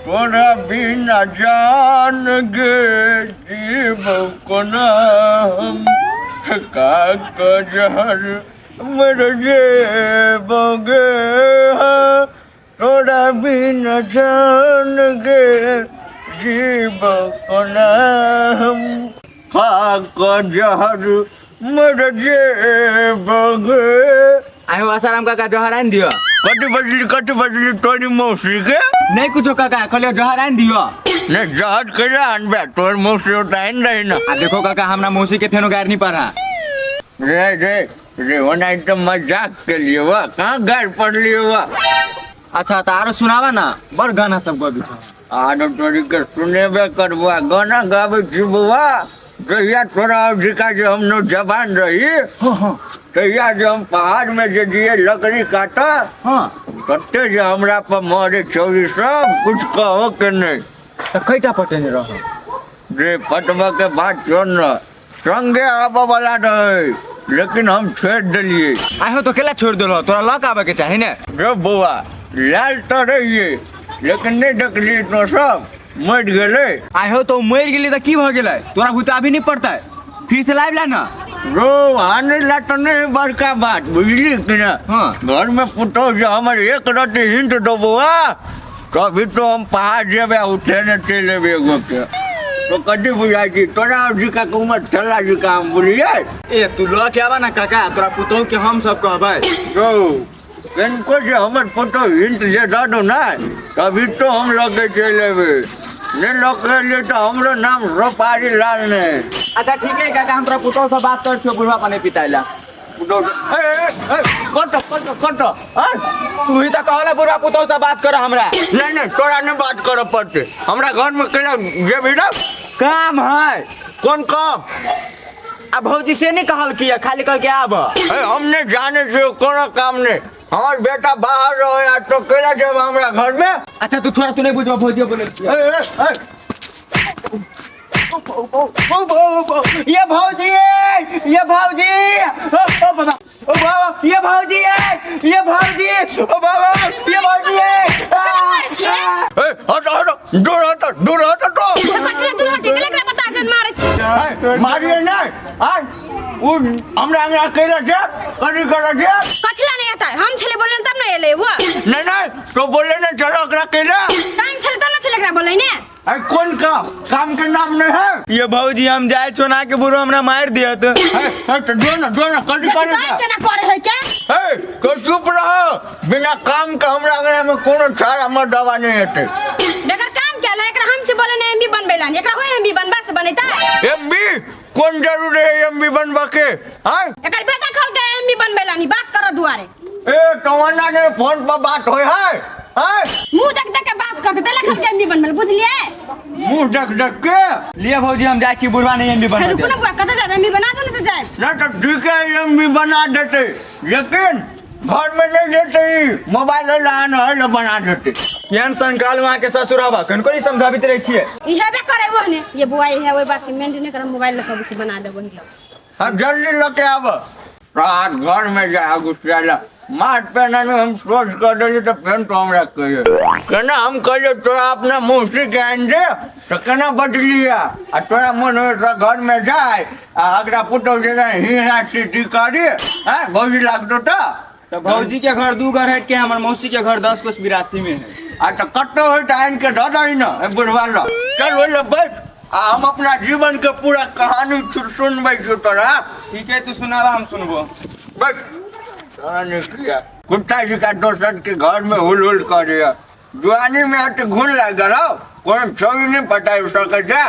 तोरा बिना जान गे जीव को नाम का जहर मर जेबोगे तोरा बिना जान गे जीव को नाम का जहर मर जेबोगे। आयो आसाराम काका जहर आन दियो। कटी बजली तोरी मौसी के नहीं कुछ काका खलियो जहर आन दियो। ने जहर कैला अनबे तोर मौसी उठाइन रही ना। आ देखो काका हमरा मौसी के फेनो गार नहीं पड़ा। रे वना एकदम मजाक के लिए वा कहाँ गार पड़ लिए वा। अच्छा तारो सुनावा ना बड़ गाना सब गबी छ। आरो तोरी के सुनेबे करबा गाना गावे जीववा जहिया तोरा जिका जो हम नो जवान रही तहिया जो हम पहाड़ में जे दिए लकड़ी काटा कते जे हमरा पर मारे चोरी सब कुछ कहो के नहीं तो कैटा पटेने रहो रे पटवा के बात छोड़ न संगे आबा वाला रहे लेकिन हम छोड़ दिलिए। आयो तो केला छोड़ देलो तोरा लक आवे के चाहि ने रे बुआ लाल तो रहिए लेकिन नहीं देखली तो सब मर गेले। आयो तो मर गेली त की भ गेलै तोरा भूत अभी नहीं पड़ता है फिर से लाइव ला ना रो आने ला तो नहीं बड़का बात बुझली कि ना। घर में पुतो जो हमारे एक रात हिंट दो बुआ कभी तो हम पहाड़ जेबे उठे न चले एगो के तो कदी बुझाई थी तोरा जी का उम्र चला जी का हम बुझिए। ए तू ल के आवा ना काका तोरा पुतो के हम सब कहबै तो इनको जो हमर फोटो हिंट जे दो दो ना कभी तो हम लगे चलेबे ने लगे ले तो हमरो नाम रोपारी लाल ने। अच्छा ठीक है काका हम तोरा पुतो से बात कर छो बुढ़वा पानी पिताइला कटो तू ही तो कहला बुढ़वा पुतो से बात कर हमरा नहीं तोरा ने बात करे पड़ते हमरा घर में केला जे भी ना काम है कौन काम अब भौजी से नहीं कहल किया खाली कह के आब हमने जाने से कोनो काम नहीं हमार बेटा बाहर रहो यार तो केला जब हमरा घर में। अच्छा तू छोड़ा तू नहीं बुझवा भौजी बोले ये भौजी है ये भौजी ओ बाबा ओ बाबा ये भौजी है ये भौजी ओ बाबा ये भौजी है हटो दूर हटो तो कचरा दूर हटे के लेकरा पता जन मारे छी मारिए नहीं आ वो हमरा हमरा केला जे करी करा जे कचरा नहीं आता है हम छले बोलन तब ना एले वो नहीं तो बोले ना चलो एकरा केला काम छले तब ना छले एकरा बोलै ने अरे कौन काम के नाम नहीं है ये भौजी हम जाए चोना के बुरो हमरा मार दिया तो जो ना करी केना करे है क्या तो चुप रहो बिना काम का हमरा अगर में कोनो सारा मर दवा नहीं हेते बेगर काम क्या ला एकरा हमसे बोले ने एमबी बनबैला एकरा होय एमबी बनबा से बनेता एमबी कौन जरूर है एमबी बनबा के हां एकर बेटा खल के एमबी बनबैला नहीं बात करो दुआरे ए तमन्ना ने फोन पर बात होय है हां मुंह देख देख के बात करते तले खल के एमबी बनबैला बुझलिए मुंह देख के लिए भौजी हम जाए छी बुढ़वा नहीं एमबी बना रुको ना बुआ कत जा एमबी बना दो ना तो जाए ना तो ठीक है एमबी बना देते लेकिन घर में नहीं देते मोबाइल लान है बना देते केन संकाल वहां के ससुर हवा कन कोई समझाबित रही छिए इहे बे करे वो ने ये बुआ है ओई बात मेंटेन कर मोबाइल लगा के बना दे वही हम जल्दी लेके आब रात घर में जा गुस्साला मार पे ना हम सोच कर दे तो फिर तो हमरा कहिए केना हम कहिए तोरा अपना मुंह से कहन दे तो केना बदलिया आ तोरा मन हो तो घर में जाए आ अगरा पुतो जे हीरा सिटी करी हां भौजी लागतो तो भौजी के घर दू घर हट के हमर मौसी के घर 10 कोस 82 में है आ तो कट्टो हो टाइम के धो दई ना बुढ़वा लो चल ओले बैठ हम अपना जीवन के पूरा कहानी सुनबै जो तोरा। ठीक है तू सुनावा हम सुनबो बैठ किया कुत्ता जी का दोस्त के घर में हुल करे जुआनी में हट घुन लग गलो कौन छोरी नहीं पटा सके जा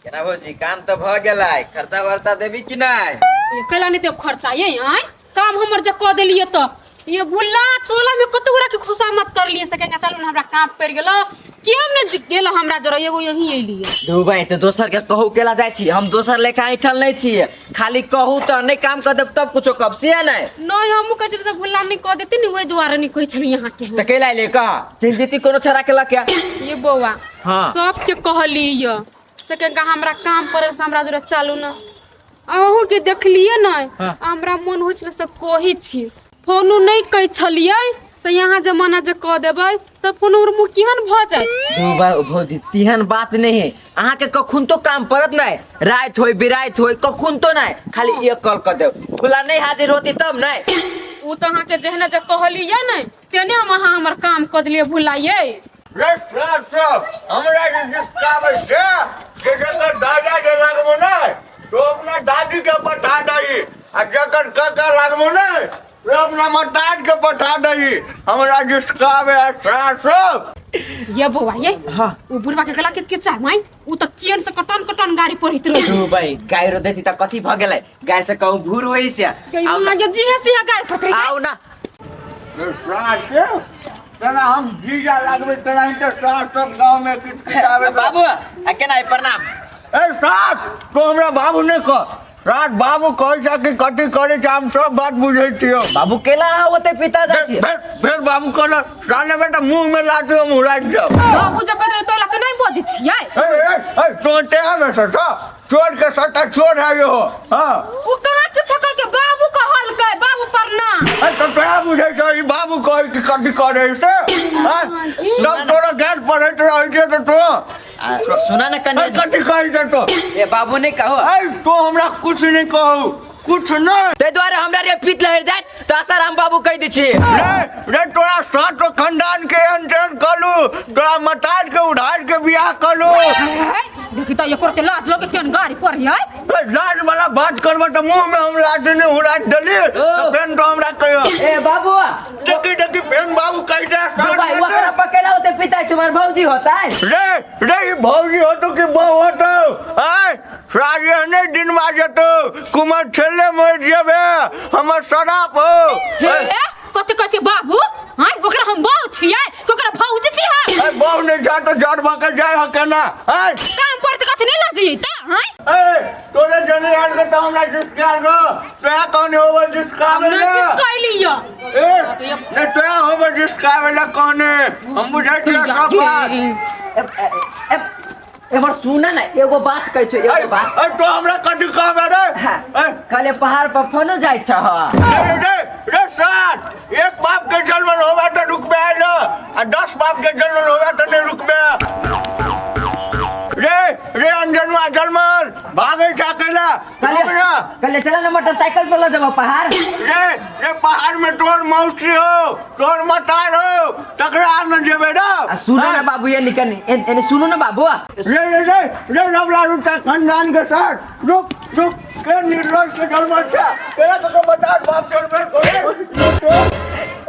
केना भौजी काम तो भ गेलै खर्चा वर्चा देबी कि नहीं ये कैला नहीं तो खर्चा ये आय काम हमर जे क देलिए तो ये बुल्ला टोला में कतगुरा के खुशामत कर लिए सके चलू हमरा काम पड़ गेलो केम ने गेलो हमरा जरा एगो यही एलिए दू भाई तो दोसर के कहू केला जाय छी हम दोसर लेखा ऐठल नहीं छी खाली कहू तो नहीं काम कर देब तब कुछो कब से नहीं नहीं हम कह से बुल्ला नहीं क देती नहीं ओइ द्वारा नहीं कह छली यहां के तो केला ले का चल देती कोनो छरा केला क्या ये बौआ हां सब के कहली ये सके का हमरा काम पर से हमरा जरा चालू ना अहू के देखलिए ना हमरा मन हो छले से कोही छी फोन नहीं कह छलिए से यहाँ जमाना जे कह देबै तऽ कोनो मुँह केहन भऽ जाय। भौजी तिहन बात नहीं है, अहाँ के कखुन तो काम पड़त नहीं, रात होय बिरात होय कखुन तो नहीं, खाली एक कॉल कर दे, खुला नहीं हाजिर होती तब नहीं। उ तऽ अहाँके जेहने जे कहलियै ने तेने हम अहाँ हमर काम कऽ देलियै भुलाइए। रे हमरा जे जिसकाबै छै जे जकर दादा के लागबो नै तो अपना दादी के पठा दही, आ जकर काका लागबो नै तो अपना मताज के पठा दही। हमरा जिसकाबै सासो ये बौआ ये हाँ उ बुढ़वा के गला कित चाह माई उ तऽ केन से कटन कटन गाड़ी पढ़ित रह। तू भाई गाय रो देती त कथी भ गेलै, गाय से कहूं भूर होई से आउ ना जी है सिया गाड़ी पढ़ित आओ ना। सासो तेना हम जीजा लागबै तेना इंटर सास सब गांव में किताबे बाबू केना प्रणाम। ए सास तो हमरा बाबू नै कह, रात बाबू कहै छै कि कथी करै छै हम सब बात बुझै छियो। बाबू केला होते पिता जा छी फिर बाबू कहल साले बेटा मुंह में लाठी हम उड़ा जाओ। बाबू जे कहै तोला के नै बजै छियै। ए टोटे में सटा चोर के सटा चोर है यो। हां उ कहां के छकर के बाबू कहल के बाबू प्रणाम। ए तो तोरा बुझै छै ई बाबू कहै कि कथी करै छै। हां सब तोरा गैस पढ़ैत रहै छै तो सुना ना कन्या कथी कहै छै तो ए बाबू नहीं कहो ए तो हमरा कुछ नहीं कहू कुछ नहीं। ते द्वारे हमरा रे पीत लहर जात तो आसाराम बाबू कह दै छी। रे तोरा साथ खानदान के अंजन कलू, तोरा मताज के उधार के बियाह कलू। देखि त एकर के लाज लगे केन गाड़ी पढ़ियै। लाज वाला बात करबा त मुंह में हम लाज ने उड़ा डली तो फेन तो हमरा कहियो ए बाबू देखी फेन बाबू कह दे तो भाई वकरा पकेला होते पिता तुम्हार भौजी होता है। रे ई भौजी हो तो कि बहू हो तो आय साजे ने दिन मा जतो कुमार छेले मर जेबे हमर सराप हो। हे कथि कहै छै बाबू हां ओकरा हम बाऊ छियै ओकरा भौजी छी हम। ए बहू ने जा तो जड़ भाके जाय हो केना आय काम पर त कथि नै लाजियै त हां। ए तोरे जने यार के तो हमरा जिसकार गो तोया कौन होबे जिसकावे ना किस कहलियो ए ने तोया होबे जिसकावे ला कौन हम बुझै छियै सब बात। एबर सुना ना एगो बात कहै छै एगो बात। ए तो हमरा कथि कहबे रे कले पहाड़ पर फोन जाय छ। रे साथ एक बाप के जन्म होबे त रुकबे आइलो आ 10 बाप के जन्म होबे त नै रुकबे। रे अंजनवा जलमल भागे जाकेला कले चला ना मोटरसाइकिल पे ले जाबो पहाड़। रे पहाड़ में तोर मौसी हो तोर मतार हो तकरा में जेबे ना। सुनो ना बाबू ये निकल एने सुनो ना बाबू। रे नवला रूटा खानदान के साथ रुक के निर्लज के जलमल छा तेरा तो बता बाप जलमल को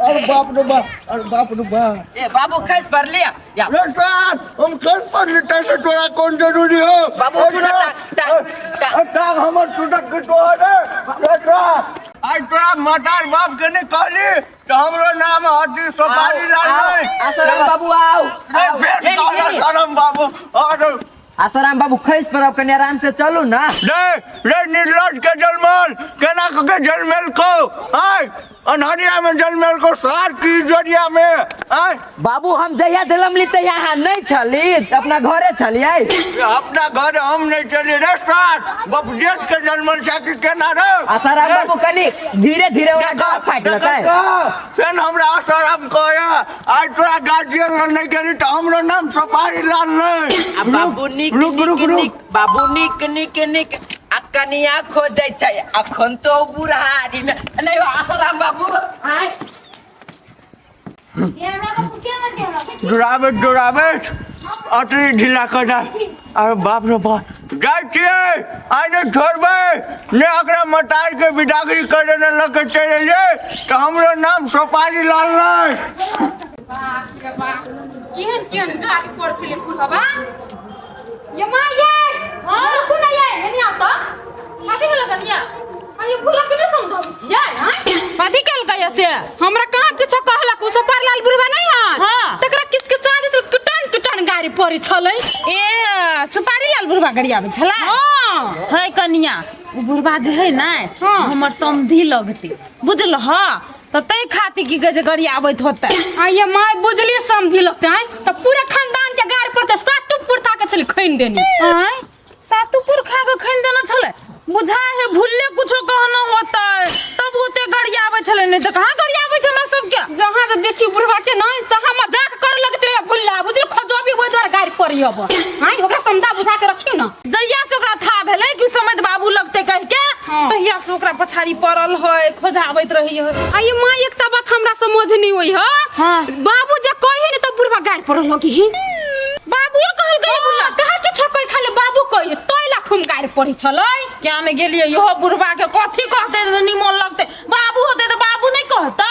और बाप रे बाप ए बाबू खस पर लिया या रे साथ हम कर पर लेटे से तोरा कौन जरूरी हो बाबू चुना टाक हमर छुटक के तो रे साथ आज तोरा मतार बाप के ने कहली तो हमरो नाम हटी सुपारी लाल नहीं। आसाराम बाबू आओ ए आसाराम बाबू और आसाराम बाबू खस पर अब कने आराम से चलो ना। रे निर्लज के जलमल केना के जलमल को आय अनहरिया में जलमल को सार की जोड़िया में आय बाबू हम जहिया जन्म ली त यहाँ नहीं छली अपना घरे छलिए। अपना घर हम नहीं चली रे साथ बाप जेठ के जलमल छाकी केना रे। आसाराम बाबू कनी धीरे ओरा फाट लेता है फेन हमरा आसाराम कहया आज तोरा गार्जियन नहीं गेली त हमरो नाम सुपारी लाल नहीं। बाबू निक बाबू निक कनिया खोजै छै अखन तो बुढ़ारी में नहीं आसाराम बाबू आय दुराबे अतरी ढीला कर जा। अरे बाप रे बाप जाय छियै आइ ने छोड़बे ने अकरा मतार के बिदागरी करे ने लके चले जे तो हमरो नाम सुपारी लाल नहीं। बाप रे बाप केहन गाड़ी पर छले बुढ़वा ये मां ये हां कोन ये नहीं आता काटी में लगनिया ये बुला के समझाउ छियै हां कथि कल गय से हमरा कहां किछ कहला को सुपारी लाल बुढ़वा नहीं है हां तकरा किस के चाँद से कटन गाड़ी परी छलै ए सुपारी लाल बुढ़वा गाड़ी आबै छला। हां है कनिया उ बुढ़वा जे है ना हमर समधी लगती बुझल ह त तै खाती की गजे गाड़ी आबैत होते। आ ये माय बुझली समझी लगते हैं तो पूरे खानदान के गाड़ी पर तो सातुपुर था के चली खैन देनी आय सातुपुर खा के खैन देना छले बुझा है भूलले कुछो कहना होता है तब होते गाड़ी आबै छले नहीं त कहां गाड़ी आबै छला सब के जहां से देखी बुढ़वा के नहीं तो हम मजाक कर लगते रे भुल्ला बुझल खजोबी ओइ द्वारा गाड़ी पड़ी अब हां ओकरा समझा बुझा के रखियो ना जइया से ओकरा था भेलै कि समझ बाबू लगते कह के तहिया से ओकरा पछाड़ी पड़ल है खोजाबैत रही है। आ ये मां एकटा बात हमरा समझ नहीं होई ह हाँ। बाबू जे कहे न तो बुढ़वा गाड़ी पड़ल लगी बाबू कहल गए बुला कहा कि छकई खाले बाबू कहे तोइला खुम गाड़ी पड़ी छलै क्या ने गेलिए यहो बुढ़वा के कथी कहते निमन लगते बाबू होते तो बाबू नहीं कहते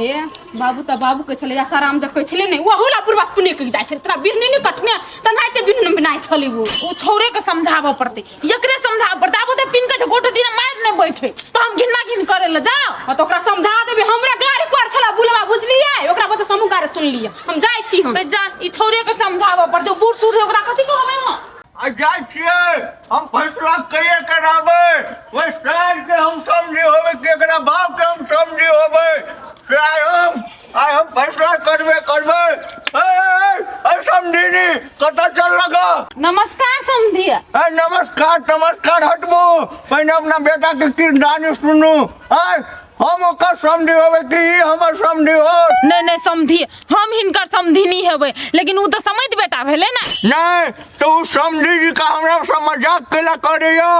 ए बाबू त बाबू के छले आसाराम जब कह छले नहीं वहुला बुढ़वा पुने के जाय छले तोरा बिरनी नहीं कटने तनाइते बिरनी बनाय छली वो छोरे के समझाबे पड़ते एकरे समझाबे पड़ते आबू तो पिन के गोट दिन मार नहीं बैठे तो हम घिनमा घिन करे ले जाओ तो ओकरा समझा देबे हमरा गाड़ी पर छला बुलवा बुझलिए ओकरा बत समूह गाड़ी सुन लिए हम जाय छी हम तो जा ई छोरे के समझाबे पड़ते बूढ़ सूढ़ ओकरा कथी कहबे हम जाय छियै हम फैसला कहिए कराबे ओइ साल के हम समझी होबे कि एकरा बाप के हम समझी होबे हम फैसला करबे ए समझीनी कता चल लगा। नमस्कार समझी नमस्कार हटबो पहले अपना बेटा के किरदानी सुनू हम ओकर समझी होबे कि ई हमर समझी हो नहीं समझी हम हिनकर समझी नहीं हेबे लेकिन उ तो समझ बेटा भेले ना नहीं तो उ समझी जी का हमरा से मजाक केला करैया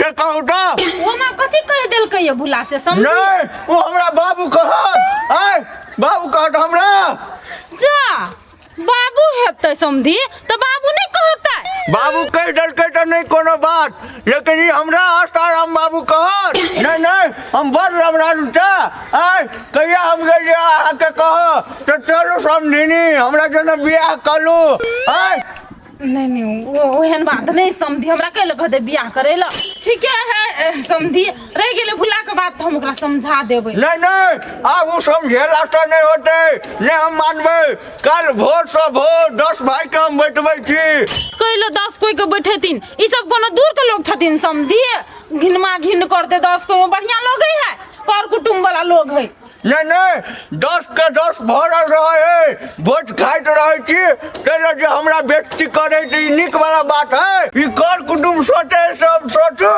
से कहू त वो ना कथी कह देल के भुला से समझी नहीं वो हमरा बाबू कहत बाबू कहत हमरा जा बाबू हेतै समझी तो बाबू नहीं कहता बाबू कह डलके तो नहीं कोनो बात लेकिन ये हमरा आसाराम बाबू कहत नहीं हम बड़ लमरा लुटा कहिया हम गेलिए आके कह तो चलो समझीनी हमरा जन बियाह कलू नहीं वो एहन बात नहीं समझी हमरा कहले कहते बियाह करेला ठीक है समझी रह गेले भुला के बात हम ओकरा समझा देबे नहीं अब वो समझेला से नहीं होते नहीं हम मानबे कल भोर से भोर 10 भाई के हम बैठबे छी कहले 10 कोई के बैठेतिन ई सब कोनो दूर के लोग छथिन समझी घिनमा घिन करते 10 कोई बढ़िया लोग है कर कुटुंब वाला लोग है नहीं 10 के 10 भरल रहे भोज खाइत रहे छी तेरे जे हमरा बेइज्जती करे त ई निक वाला बात है ई कर कुटुंब सोचे सब सोचो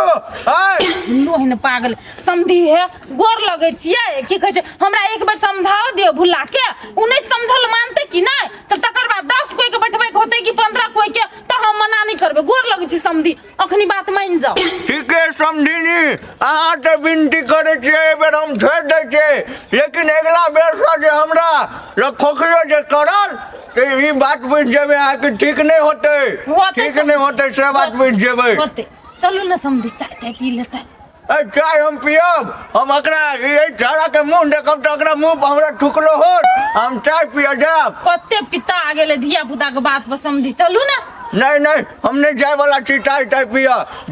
है लोहन पागल समझी है गोर लगे छियै की कहे छै हमरा एक बार समझाओ दियो भुला के उ नहीं समझल मानते कि नहीं तो तकर बाद 10 कोई के बैठबे होते कि 15 कोई के तो हम मना नहीं करबे गोर लगे छी समझी अखनी बात मान जाओ ठीक है समझीनी अहाँ त विनती करे छियै ए बेर हम छोड़ दै छियै लेकिन अगला बेर से जे हमरा रखोखियो जे करल तो ई बात बुझ जेबे आके ठीक नहीं होते ठीक नहीं होते से बात बुझ जेबे होते चलो ना समझी चाय पी लेते चाय हम पियब हम एकरा ये झाड़ा के मुंह देखब तो एकरा मुंह पर हमरा ठुकलो होत हम चाय पिय जाब कते पिता आ गेले धिया पुता के बात पर समझी चलू ना नहीं हम नहीं जाए वाला छी चाय पिय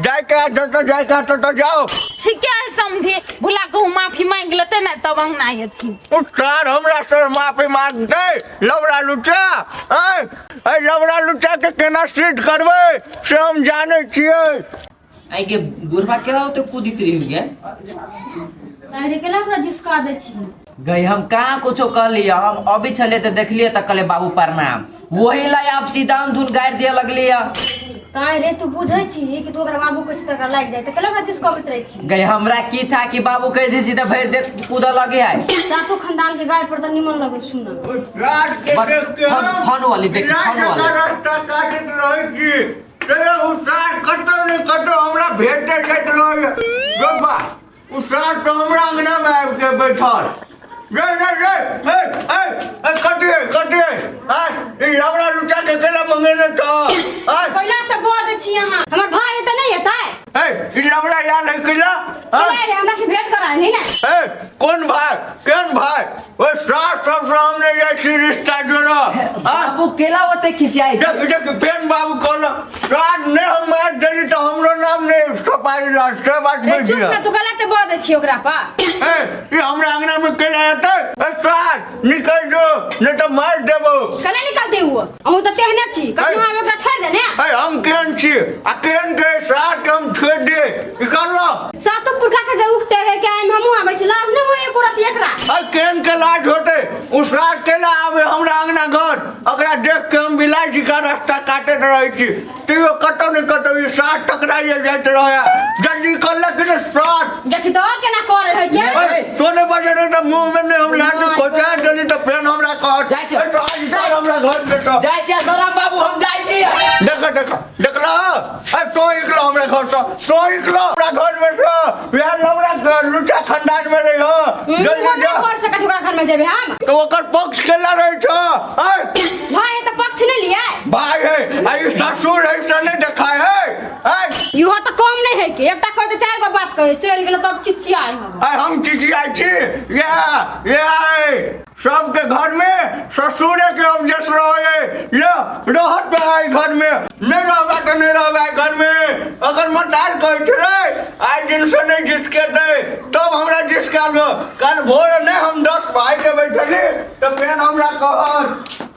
जाए के जाए तो जाओ ठीक है समझी भुला को माफी मांग लेते ना तब अंग ना थी उस्ताद हमरा से माफी मांग दे लवड़ा लुचा ए लवड़ा लुचा के केना सिद्ध करबे से हम जाने छियै आई के बुढ़वा केला होते कूदित रही गया अरे केला पूरा जिसका दे छी गई हम कहाँ कुछो कर लिया हम अभी चले तो देख लिए तो कले बाबू प्रणाम वही ला आप सीधा धुन गाड़ दिया लगली काहे रे तू बुझै छी कि तू अगर बाबू कुछ तक लाग जाए त केला पूरा जिसका होत रही छी गई हमरा की था कि बाबू कह दी सीधा भर दे कूदा लगे है जा तू खानदान के गाय पर त निमन लगे सुनना फन वाली देख फन वाली रास्ता काटत रहै छी तेरे उसार कटो हमरा भेट दे छत रह बाबा उसार तो हमरा अंगना में आबि के बैठल कटिए ई लवड़ा लुचा के केला मंगेने तो पहला त बोल छी यहां हमर भाई है त नहीं हेतै ई लवड़ा यार है केला अरे हमरा से भेंट करा नहीं ना कौन भाई केन भाई ओ साथ सब सामने ये रिश्ता जोड़ो बाबू केला होते खिसियाई देख पेन बाबू कहल रात ने हम मार देली तो हमरो नाम ने सपाई ला से बात रे बोल चुप दिया ना तू गलत बोल छी ओकरा पर ये हमरा अंगना में केला आता साथ निकल जो नहीं तो मार देबो कने निकलते हुआ हम त तेहने छी कभी हम ओकरा छोड़ देने हम केन छी आ केन के साथ हम खेत दे निकाल लो सातो पुरखा के जे उठते है के आइम हमहु आबै छी लाज नै होय एको रात एकरा अरे केन के लाज होते उसरा केला आवे हमरा अंगना घर अकरा देख के हम बिलाइ का रास्ता काटे रहे छी तैयो कतौ नहीं कतौ ई साथ टकराइए जाइत रहे जल्दी कर ले कि शॉट देखि तो केना करे है के अरे तोने बजे रे मुंह में ने हम लाठी कोचा चली तो फेन हमरा कह जाइ छै। तो आज चल हमरा घर पे तो जाइ छियै सौरभ बाबू हम जाइ छी देखला अरे तो इकलो हमरा घर तो इकलो हमरा घर में तो यार हमरा लुटा खानदान में रही हो जल्दी जा घर से कथि ओकरा घर में जेबे हम तो ओकर पक्ष केला रही छो भाई है तो पक्ष नहीं लिया भाई है आई ससुर है से नहीं देखा है युवा तो कम नहीं है के एकटा कहते चार गो बात कहे चल गेल तब चिचियाई हम हम चिचियाई छी ये सबके घर में ससुरे के ऑब्जेक्ट रहे ये रहत भाई घर में नहीं रहबा तो नहीं रहबा घर में अगर मतार कहे थे आज दिन से नहीं जिसके थे तब हमरा जिसका कल भोर ने हम 10 भाई के बैठली तो फिर हमरा कहत